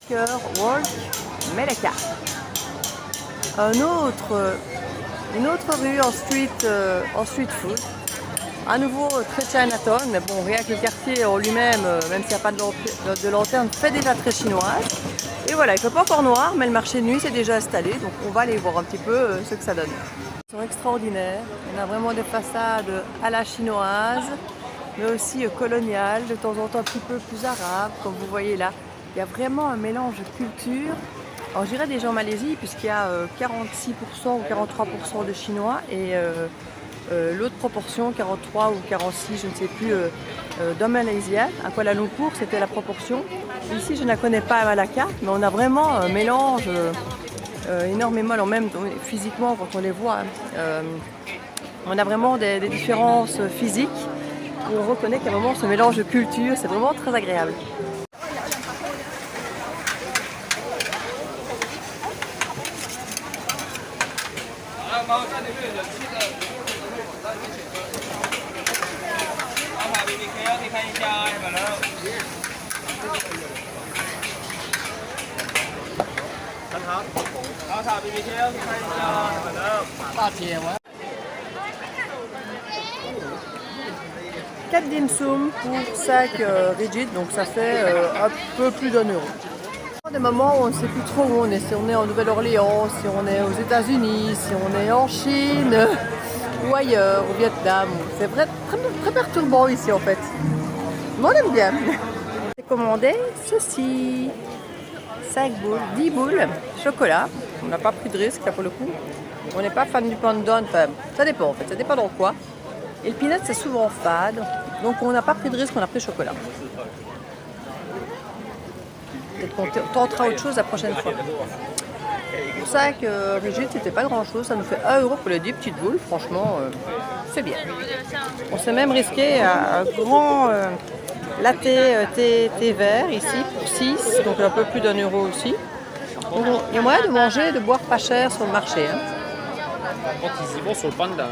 Walk Melaka. Une autre rue en street food. À nouveau très Chinatown, mais bon, rien que le quartier en lui-même, même s'il n'y a pas de lanterne, fait déjà très chinoise. Et voilà, il ne fait pas encore noir, mais le marché de nuit s'est déjà installé, donc on va aller voir un petit peu ce que ça donne. Ils sont extraordinaires, on a vraiment des façades à la chinoise, mais aussi coloniales, de temps en temps un petit peu plus arabes, comme vous voyez là. Il y a vraiment un mélange de culture. Alors je dirais déjà en Malaisie, puisqu'il y a 46% ou 43% de Chinois, et l'autre proportion, 43 ou 46, je ne sais plus, d'hommes malaisiens. À Kuala Lumpur, c'était la proportion. Ici, je ne la connais pas à Malacca, mais on a vraiment un mélange énormément, alors même physiquement, quand on les voit, on a vraiment des différences physiques où on reconnaît qu'à un moment, ce mélange de culture, c'est vraiment très agréable. Quatre dim sum pour 5 rigid, donc ça fait un peu plus d'1 euro. Des moments où on ne sait plus trop où on est, si on est en Nouvelle-Orléans, si on est aux États-Unis, si on est en Chine ou ailleurs, au Vietnam. C'est vrai, très perturbant ici en fait. Mais on aime bien. J'ai commandé ceci. 5 boules, 10 boules, chocolat. On n'a pas pris de risque là pour le coup. On n'est pas fan du pandan, enfin ça dépend en fait, ça dépend dans quoi. Et le peanut c'est souvent fade, donc on n'a pas pris de risque, on a pris chocolat. Peut-être qu'on tentera autre chose la prochaine fois. C'est pour ça que rigide c'était pas grand chose, ça nous fait 1 euro pour les 10 petites boules, franchement c'est bien. On s'est même risqué à un grand latte thé vert ici pour 6, donc un peu plus d'1 euro aussi. Donc, il y a moyen de manger et de boire pas cher sur le marché. Hein. Par contre, ils y vont sur le panda.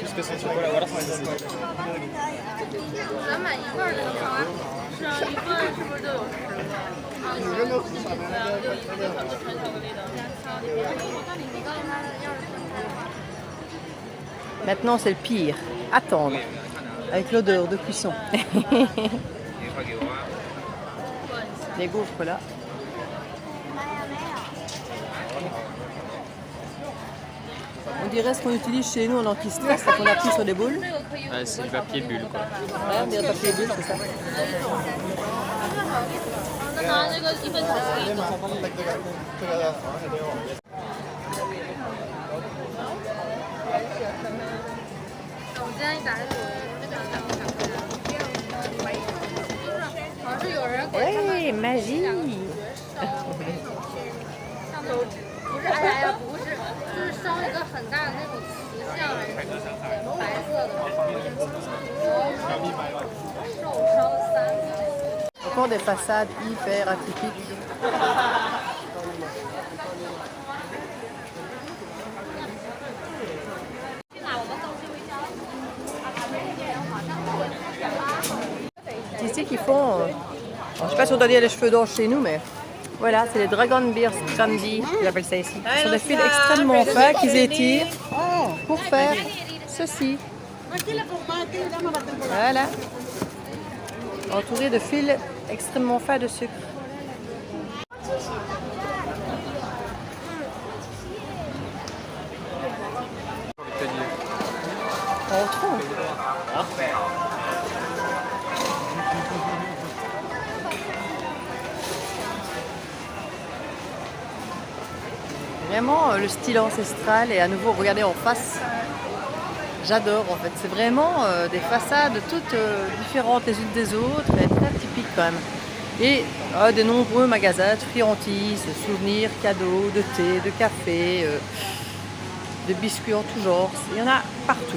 Parce que c'est le chocolat, voilà, c'est ici. Maintenant, c'est le pire. Attendre. Avec l'odeur de cuisson. Les gaufres là. On dirait ce qu'on utilise chez nous en anti-stress, c'est qu'on appuie sur des boules. Ouais, c'est du papier bulle quoi. Ouais, on dirait papier bulle, c'est ça. Ouais, magie. Encore des façades hyper atypiques. C'est ici qu'ils font, je ne sais pas si on doit dire les cheveux d'or chez nous, mais voilà, c'est les Dragon Beer Candy, ils appellent ça ici. Ce sont des fils extrêmement fins qu'ils étirent pour faire ceci. Voilà. Entouré de fils extrêmement fins de sucre. Vraiment le style ancestral et à nouveau regardez en face. J'adore en fait, c'est vraiment des façades toutes différentes les unes des autres, mais très typiques quand même. Et de nombreux magasins de friandises, de souvenirs, cadeaux, de thé, de café, de biscuits en tout genre, il y en a partout.